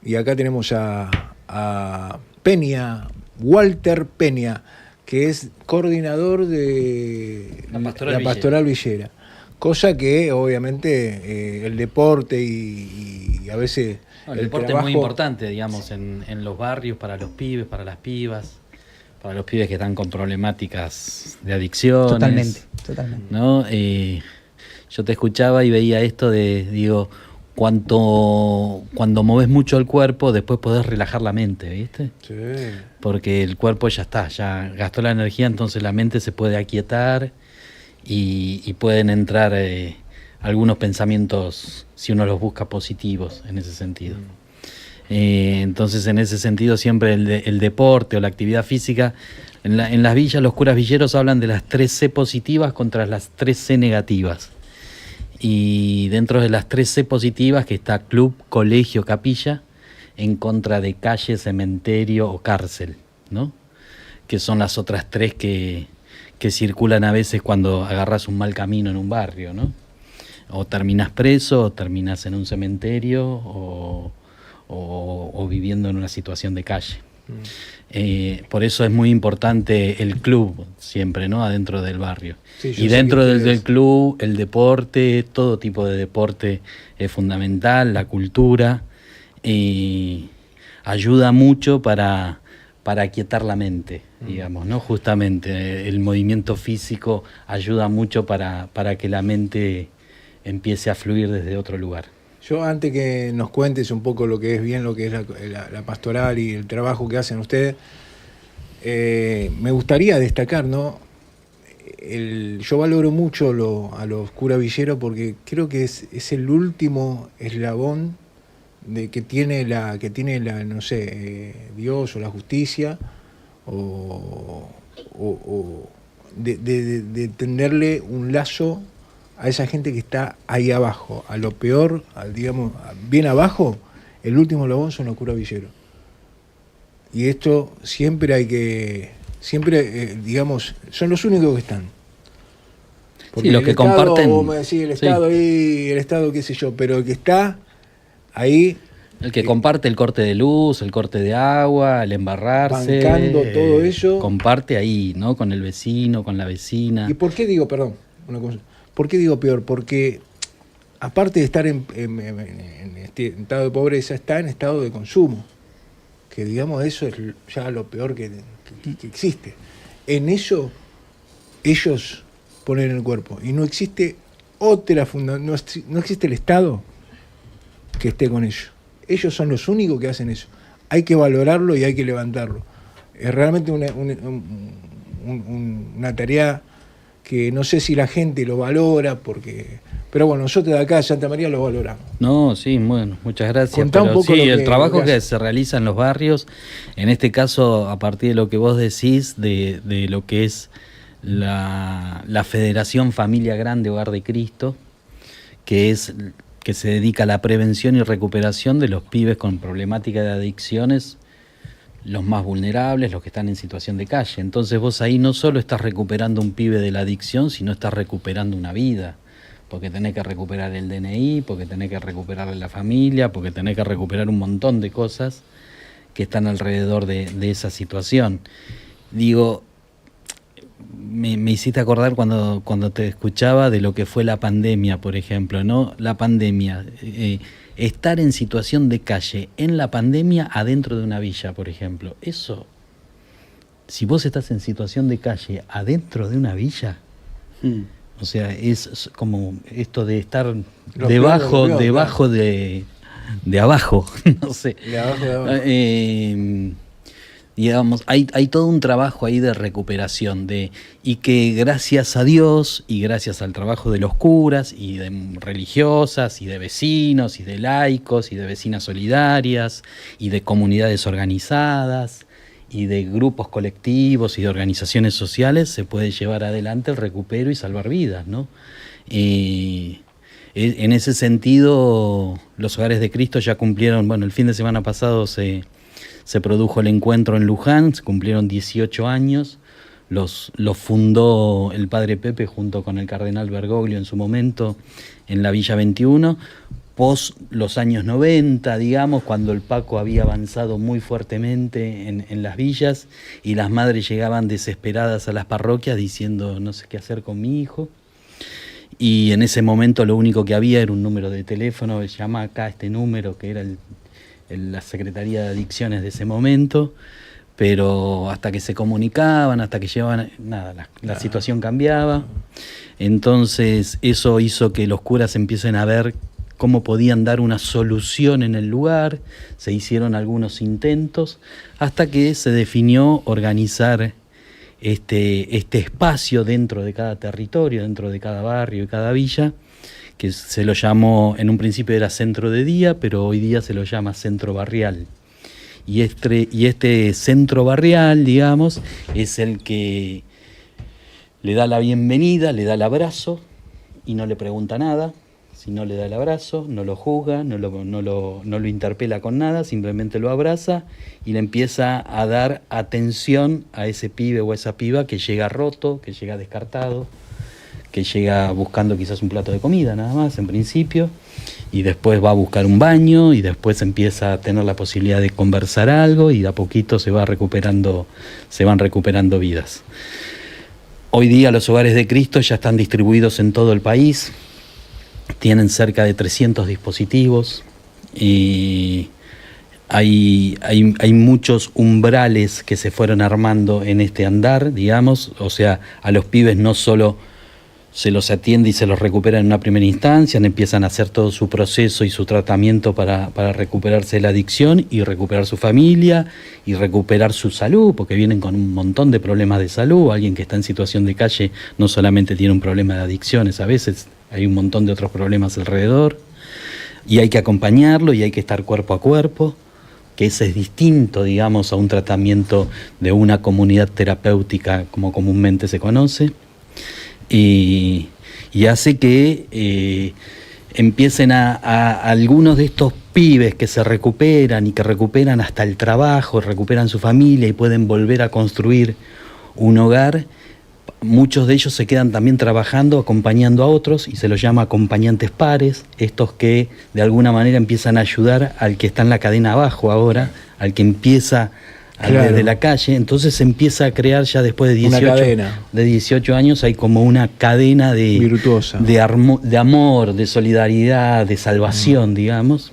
y acá tenemos a Peña, Walter Peña, que es coordinador de la Pastoral Villera. Cosa que obviamente el deporte y a veces el deporte trabajo... es muy importante, digamos, en los barrios, para los pibes, para las pibas, para los pibes que están con problemáticas de adicciones. Totalmente. ¿No? Yo te escuchaba y veía esto digo, cuando moves mucho el cuerpo, después podés relajar la mente, ¿viste? Sí. Porque el cuerpo ya gastó la energía, entonces la mente se puede aquietar y pueden entrar algunos pensamientos, si uno los busca, positivos en ese sentido. Entonces, en ese sentido, siempre el deporte o la actividad física, en las villas, los curas villeros hablan de las 3C positivas contra las 3C negativas. Y dentro de las 3C positivas, que está club, colegio, capilla, en contra de calle, cementerio o cárcel, ¿no? Que son las otras 3 que circulan a veces cuando agarras un mal camino en un barrio, ¿no? O terminás preso, o terminás en un cementerio, o viviendo en una situación de calle. Por eso es muy importante el club siempre, ¿no? Adentro del barrio. Sí, y dentro del club, el deporte, todo tipo de deporte es fundamental, la cultura, ayuda mucho para aquietar la mente, digamos, ¿no? Justamente el movimiento físico ayuda mucho para que la mente empiece a fluir desde otro lugar. Yo, antes que nos cuentes un poco lo que es la pastoral y el trabajo que hacen ustedes, me gustaría destacar, ¿no? Yo valoro mucho a los curas villeros porque creo que es el último eslabón que tiene no sé, Dios o la justicia, o de tenderle un lazo a esa gente que está ahí abajo, a lo peor, digamos, bien abajo. El último eslabón son los curas villeros. Y esto siempre digamos, son los únicos que están. Porque sí, los que Estado, comparten. Vos me decís, el Estado ahí, el Estado qué sé yo, pero el que está ahí. El que comparte el corte de luz, el corte de agua, el embarrarse. Bancando todo eso. Comparte ahí, ¿no? Con el vecino, con la vecina. ¿Y por qué digo, perdón, una cosa? ¿Por qué digo peor? Porque aparte de estar en estado de pobreza, está en estado de consumo. Que digamos, eso es ya lo peor que existe. En eso ellos ponen el cuerpo. Y no existe no existe el Estado que esté con ellos. Ellos son los únicos que hacen eso. Hay que valorarlo y hay que levantarlo. Es realmente una tarea que no sé si la gente lo valora, pero bueno, nosotros de acá de Santa María lo valoramos. No, sí, bueno, muchas gracias. Contá un poco sí, el trabajo que se realiza en los barrios, en este caso, a partir de lo que vos decís, de lo que es la Federación Familia Grande Hogar de Cristo, que se dedica a la prevención y recuperación de los pibes con problemática de adicciones, los más vulnerables, los que están en situación de calle. Entonces vos ahí no solo estás recuperando un pibe de la adicción, sino estás recuperando una vida, porque tenés que recuperar el DNI, porque tenés que recuperar la familia, porque tenés que recuperar un montón de cosas que están alrededor de esa situación. Digo, me hiciste acordar cuando te escuchaba de lo que fue la pandemia, por ejemplo, ¿no? La pandemia, estar en situación de calle en la pandemia adentro de una villa, por ejemplo, eso, si vos estás en situación de calle adentro de una villa, o sea, es como esto de estar debajo de abajo, no sé. De abajo de abajo. Digamos, hay todo un trabajo ahí de recuperación, y que gracias a Dios y gracias al trabajo de los curas y de religiosas y de vecinos y de laicos y de vecinas solidarias y de comunidades organizadas y de grupos colectivos y de organizaciones sociales, se puede llevar adelante el recupero y salvar vidas, ¿no? En ese sentido, los Hogares de Cristo ya cumplieron, bueno, el fin de semana pasado se produjo el encuentro en Luján, se cumplieron 18 años, los fundó el padre Pepe junto con el cardenal Bergoglio en su momento en la Villa 21, post los años 90, digamos, cuando el Paco había avanzado muy fuertemente en las villas y las madres llegaban desesperadas a las parroquias diciendo no sé qué hacer con mi hijo. Y en ese momento lo único que había era un número de teléfono, llama acá a este número, que era la Secretaría de Adicciones de ese momento, pero hasta que se comunicaban, hasta que llevaban, nada, la situación cambiaba. Entonces eso hizo que los curas empiecen a ver cómo podían dar una solución en el lugar, se hicieron algunos intentos, hasta que se definió organizar este espacio dentro de cada territorio, dentro de cada barrio y cada villa, que se lo llamó, en un principio era centro de día, pero hoy día se lo llama centro barrial. Y este centro barrial, digamos, es el que le da la bienvenida, le da el abrazo y no le pregunta nada. Si no le da el abrazo, no lo juzga, no lo interpela con nada, simplemente lo abraza y le empieza a dar atención a ese pibe o a esa piba que llega roto, que llega descartado, que llega buscando quizás un plato de comida nada más en principio, y después va a buscar un baño y después empieza a tener la posibilidad de conversar algo y de a poquito se van recuperando vidas. Hoy día los hogares de Cristo ya están distribuidos en todo el país. Tienen cerca de 300 dispositivos y hay muchos umbrales que se fueron armando en este andar, digamos. O sea, a los pibes no solo se los atiende y se los recupera en una primera instancia, empiezan a hacer todo su proceso y su tratamiento para recuperarse de la adicción y recuperar su familia y recuperar su salud, porque vienen con un montón de problemas de salud. Alguien que está en situación de calle no solamente tiene un problema de adicciones, a veces hay un montón de otros problemas alrededor y hay que acompañarlo y hay que estar cuerpo a cuerpo, que ese es distinto, digamos, a un tratamiento de una comunidad terapéutica como comúnmente se conoce, y hace que empiecen a algunos de estos pibes que se recuperan y que recuperan hasta el trabajo, recuperan su familia y pueden volver a construir un hogar. Muchos de ellos se quedan también trabajando, acompañando a otros, y se los llama acompañantes pares, estos que de alguna manera empiezan a ayudar al que está en la cadena abajo ahora, al que empieza desde la calle. Entonces se empieza a crear ya después de 18 años, hay como una cadena virtuosa, de amor, de solidaridad, de salvación, digamos,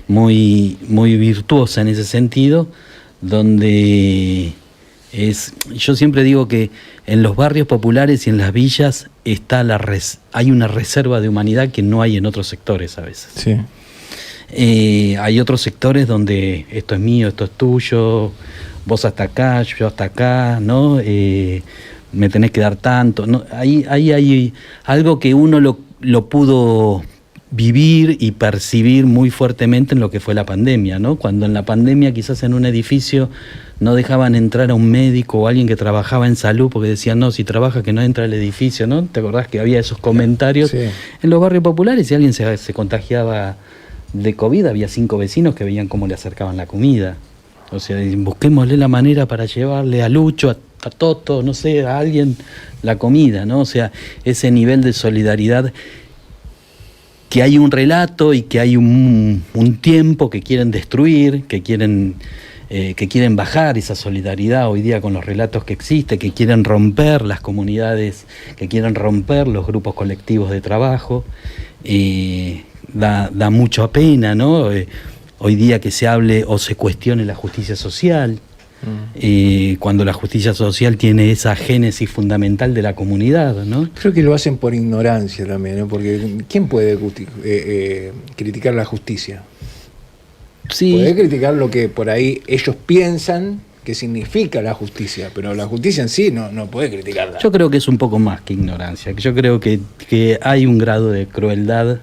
muy, muy virtuosa en ese sentido, donde yo siempre digo que en los barrios populares y en las villas hay una reserva de humanidad que no hay en otros sectores a veces. Sí. Hay otros sectores donde esto es mío, esto es tuyo, vos hasta acá, yo hasta acá, ¿no? Me tenés que dar tanto, ¿no? Ahí hay algo que uno lo pudo vivir y percibir muy fuertemente en lo que fue la pandemia, ¿no? Cuando en la pandemia quizás en un edificio no dejaban entrar a un médico o alguien que trabajaba en salud porque decían, no, si trabaja que no entra al edificio, ¿no? ¿Te acordás que había esos comentarios? Sí. En los barrios populares, si alguien se contagiaba de COVID, había 5 vecinos que veían cómo le acercaban la comida. O sea, busquémosle la manera para llevarle a Lucho, a Toto, no sé, a alguien la comida, ¿no? O sea, ese nivel de solidaridad, que hay un relato y que hay un tiempo que quieren destruir, que quieren bajar esa solidaridad hoy día con los relatos que existen, que quieren romper las comunidades, que quieren romper los grupos colectivos de trabajo. Da mucha pena, ¿no? Hoy día que se hable o se cuestione la justicia social, cuando la justicia social tiene esa génesis fundamental de la comunidad, ¿no? Creo que lo hacen por ignorancia también, ¿no? Porque ¿quién puede criticar la justicia? Sí. Puede criticar lo que por ahí ellos piensan que significa la justicia, pero la justicia en sí no puede criticarla. Yo creo que es un poco más que ignorancia. Yo creo que hay un grado de crueldad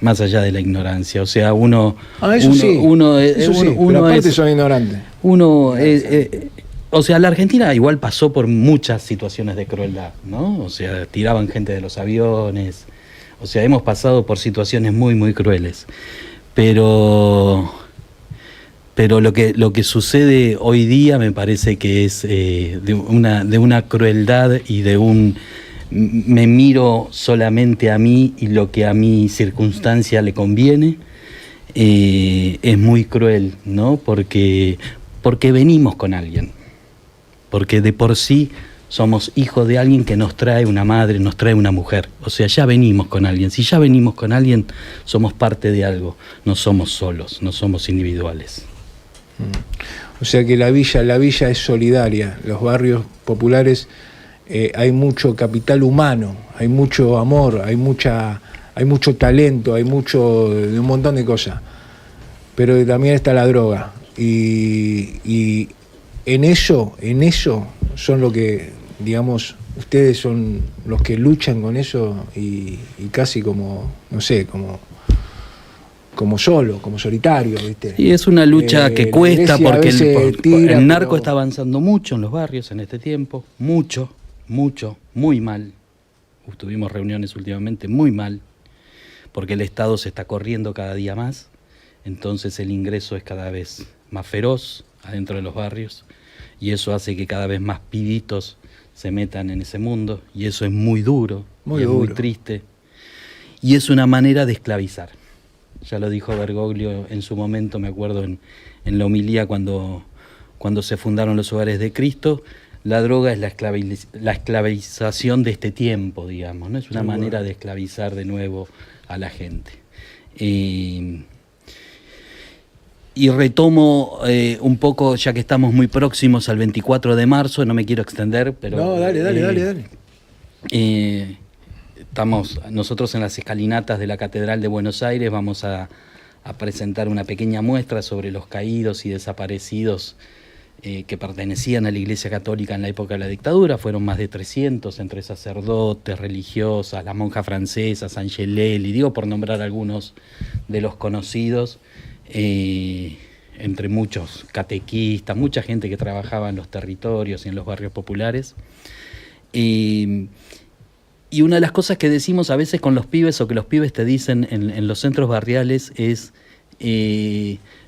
más allá de la ignorancia. O sea, pero aparte son ignorantes. O sea, la Argentina igual pasó por muchas situaciones de crueldad, ¿no? O sea, tiraban gente de los aviones. O sea, hemos pasado por situaciones muy, muy crueles. Pero lo que sucede hoy día me parece que es de una crueldad y de un me miro solamente a mí y lo que a mi circunstancia le conviene, es muy cruel, ¿no? Porque venimos con alguien, porque de por sí somos hijos de alguien que nos trae una madre, nos trae una mujer. O sea, ya venimos con alguien. Si ya venimos con alguien, somos parte de algo. No somos solos, no somos individuales. O sea que la villa es solidaria. Los barrios populares, hay mucho capital humano, hay mucho amor, hay mucho talento, hay mucho de un montón de cosas. Pero también está la droga. Y en eso son lo que, digamos, ustedes son los que luchan con eso y casi como, no sé, como solo, como solitario, ¿viste? Y es una lucha que cuesta porque el narco pero está avanzando mucho en los barrios en este tiempo, mucho, muy mal. Tuvimos reuniones últimamente muy mal, porque el Estado se está corriendo cada día más, entonces el ingreso es cada vez más feroz adentro de los barrios, y eso hace que cada vez más pibitos se metan en ese mundo, y eso es muy duro, muy triste, y es una manera de esclavizar. Ya lo dijo Bergoglio en su momento, me acuerdo en la homilía cuando se fundaron los Hogares de Cristo. La droga es la esclavización de este tiempo, digamos, ¿no? Es una manera de esclavizar de nuevo a la gente. Y retomo un poco, ya que estamos muy próximos al 24 de marzo, no me quiero extender, pero... No, dale. Estamos nosotros en las escalinatas de la Catedral de Buenos Aires, vamos a presentar una pequeña muestra sobre los caídos y desaparecidos que pertenecían a la Iglesia Católica en la época de la dictadura. Fueron más de 300, entre sacerdotes, religiosas, la monja francesa, San Geleli, digo por nombrar algunos de los conocidos, entre muchos catequistas, mucha gente que trabajaba en los territorios y en los barrios populares. Y una de las cosas que decimos a veces con los pibes, o que los pibes te dicen en los centros barriales, es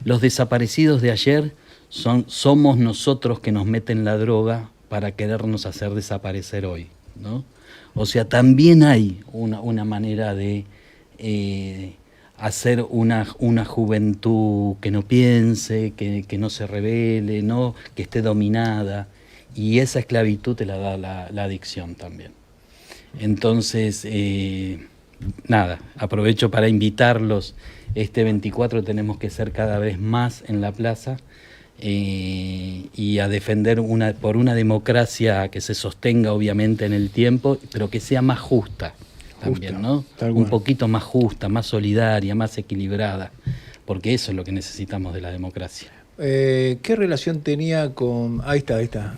los desaparecidos de ayer somos nosotros que nos meten la droga para querernos hacer desaparecer hoy, ¿no? O sea, también hay una manera de hacer una juventud que no piense, que no se rebele, ¿no? Que esté dominada, y esa esclavitud te la da la adicción también. Entonces, nada, aprovecho para invitarlos. Este 24 tenemos que ser cada vez más en la plaza y a defender por una democracia que se sostenga obviamente en el tiempo, pero que sea más justa también, ¿no? Un poquito más justa, más solidaria, más equilibrada, porque eso es lo que necesitamos de la democracia. ¿Qué relación tenía con...? Ahí está.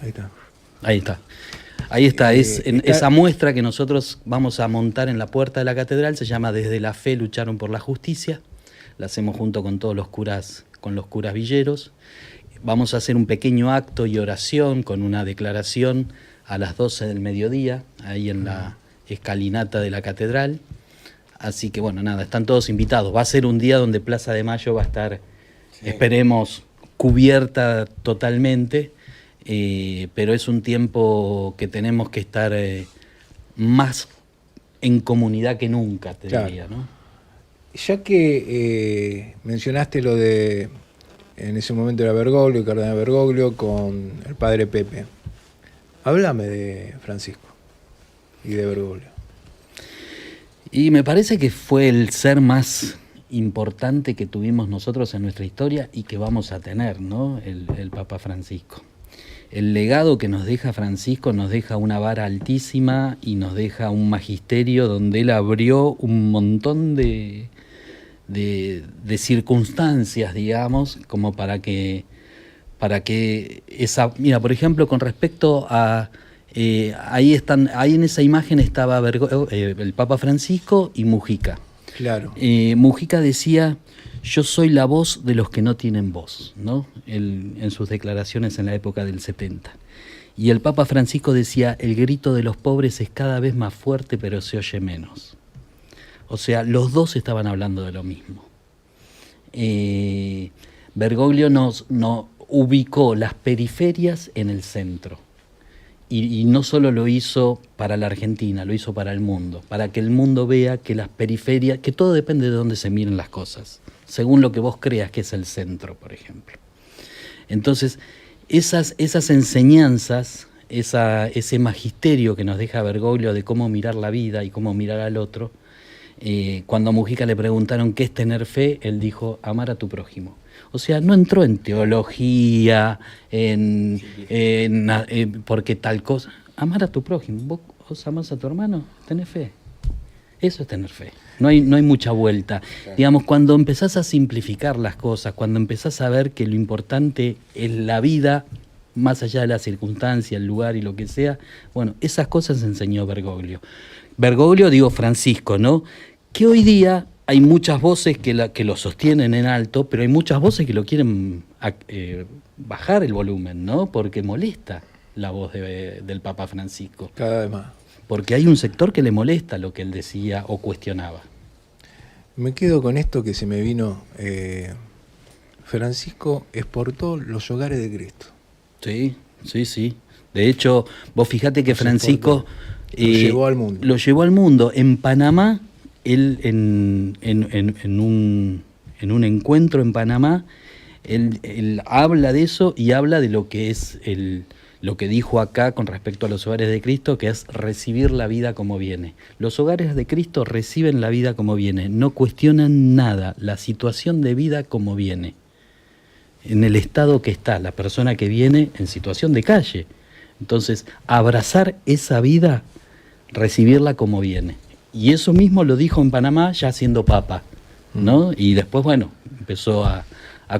Esa muestra que nosotros vamos a montar en la puerta de la catedral, se llama Desde la Fe lucharon por la justicia. La hacemos junto con todos los curas, con los curas villeros. Vamos a hacer un pequeño acto y oración con una declaración a las 12 del mediodía, ahí en la escalinata de la catedral. Así que bueno, nada, están todos invitados. Va a ser un día donde Plaza de Mayo va a estar, esperemos, cubierta totalmente. Pero es un tiempo que tenemos que estar más en comunidad que nunca, te diría, ¿no? Ya que mencionaste lo de, en ese momento era Bergoglio, Cardenal Bergoglio, con el padre Pepe, háblame de Francisco y de Bergoglio. Y me parece que fue el ser más importante que tuvimos nosotros en nuestra historia y que vamos a tener, ¿no? El Papa Francisco. El legado que nos deja Francisco nos deja una vara altísima y nos deja un magisterio donde él abrió un montón de circunstancias, digamos, como para que esa... Mira, por ejemplo, con respecto a... ahí en esa imagen estaba el Papa Francisco y Mujica. Claro. Mujica decía: yo soy la voz de los que no tienen voz, ¿no? En sus declaraciones en la época del 70. Y el Papa Francisco decía: el grito de los pobres es cada vez más fuerte, pero se oye menos. O sea, los dos estaban hablando de lo mismo. Bergoglio nos ubicó las periferias en el centro. y no solo lo hizo para la Argentina, lo hizo para el mundo, para que el mundo vea que las periferias, que todo depende de dónde se miren las cosas, según lo que vos creas que es el centro, por ejemplo. Entonces, esas enseñanzas, ese magisterio que nos deja Bergoglio de cómo mirar la vida y cómo mirar al otro, cuando a Mujica le preguntaron qué es tener fe, él dijo, amar a tu prójimo. O sea, no entró en teología, porque tal cosa. Amar a tu prójimo. ¿Vos amás a tu hermano? Tenés fe. Eso es tener fe. No hay mucha vuelta. Claro. Digamos, cuando empezás a simplificar las cosas, cuando empezás a ver que lo importante es la vida, más allá de la circunstancia, el lugar y lo que sea, bueno, esas cosas enseñó Bergoglio. Bergoglio, digo Francisco, ¿no? Que hoy día hay muchas voces que lo sostienen en alto, pero hay muchas voces que lo quieren bajar el volumen, ¿no? Porque molesta la voz del Papa Francisco. Cada vez más. Porque hay un sector que le molesta lo que él decía o cuestionaba. Me quedo con esto que se me vino. Francisco exportó los hogares de Cristo. Sí, sí, sí. De hecho, vos fijate que Francisco lo llevó al mundo. Lo llevó al mundo. En Panamá, él en un encuentro en Panamá, él habla de eso y habla de lo que es lo que dijo acá con respecto a los hogares de Cristo, que es recibir la vida como viene. Los hogares de Cristo reciben la vida como viene, no cuestionan nada, la situación de vida como viene, en el estado que está, la persona que viene en situación de calle. Entonces, abrazar esa vida, recibirla como viene. Y eso mismo lo dijo en Panamá ya siendo papa, ¿no? Y después, bueno, empezó a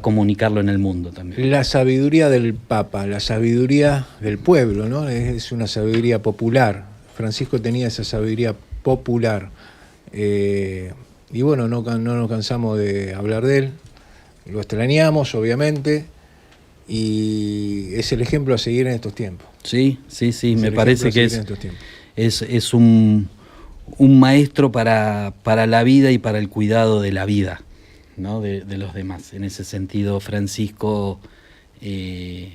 comunicarlo en el mundo también. La sabiduría del Papa, la sabiduría del pueblo, ¿no? Es una sabiduría popular. Francisco tenía esa sabiduría popular. Y bueno, no nos cansamos de hablar de él. Lo extrañamos, obviamente, y es el ejemplo a seguir en estos tiempos. Sí, sí, sí, me parece que es un maestro para la vida y para el cuidado de la vida, ¿no? de los demás. En ese sentido, Francisco, en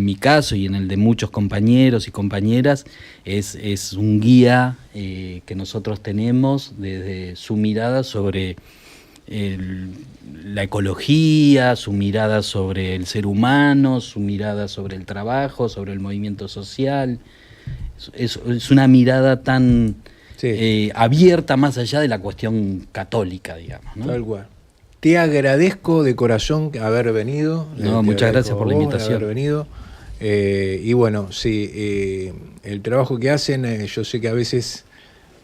mi caso y en el de muchos compañeros y compañeras, es un guía que nosotros tenemos desde su mirada sobre la ecología, su mirada sobre el ser humano, su mirada sobre el trabajo, sobre el movimiento social. Es una mirada tan abierta más allá de la cuestión católica, digamos, ¿no? Tal cual. Te agradezco de corazón haber venido. No, muchas gracias por la invitación. Haber venido. Y bueno, sí, el trabajo que hacen, yo sé que a veces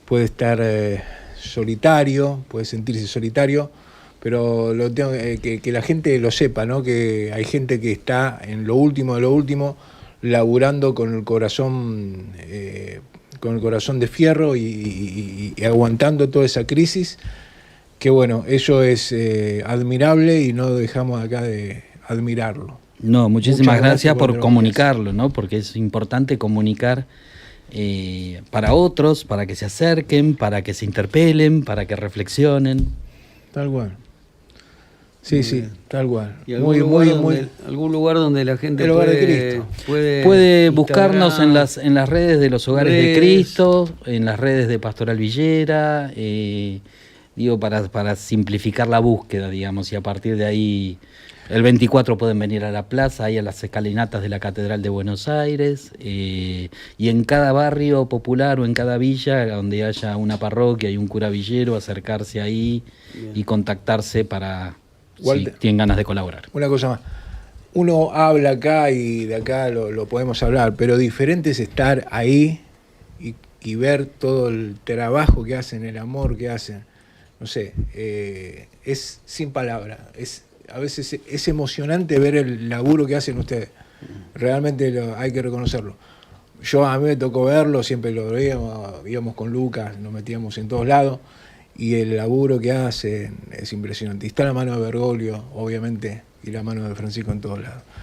puede estar solitario, puede sentirse solitario, pero lo tengo, que la gente lo sepa, ¿no? Que hay gente que está en lo último de lo último, laburando con el corazón de fierro y aguantando toda esa crisis, que bueno, eso es admirable y no dejamos acá de admirarlo. No, muchísimas gracias por comunicarlo, ¿no? Porque es importante comunicar para otros, para que se acerquen, para que se interpelen, para que reflexionen. Tal cual. Sí, sí, tal cual. ¿Y algún lugar donde la gente puede buscarnos en las redes de los Hogares de Cristo, en las redes de Pastoral Villera, digo, para simplificar la búsqueda, digamos, y a partir de ahí, el 24 pueden venir a la plaza, ahí a las escalinatas de la Catedral de Buenos Aires, y en cada barrio popular o en cada villa donde haya una parroquia y un cura villero, acercarse ahí y contactarse para... Walter, si tienen ganas de colaborar. Una cosa más. Uno habla acá y de acá lo podemos hablar, pero diferente es estar ahí y ver todo el trabajo que hacen, el amor que hacen. No sé, es sin palabras. A veces es emocionante ver el laburo que hacen ustedes. Realmente hay que reconocerlo. A mí me tocó verlo, siempre lo veíamos, íbamos con Lucas, nos metíamos en todos lados. Y el laburo que hacen es impresionante. Y está la mano de Bergoglio, obviamente, y la mano de Francisco en todos lados.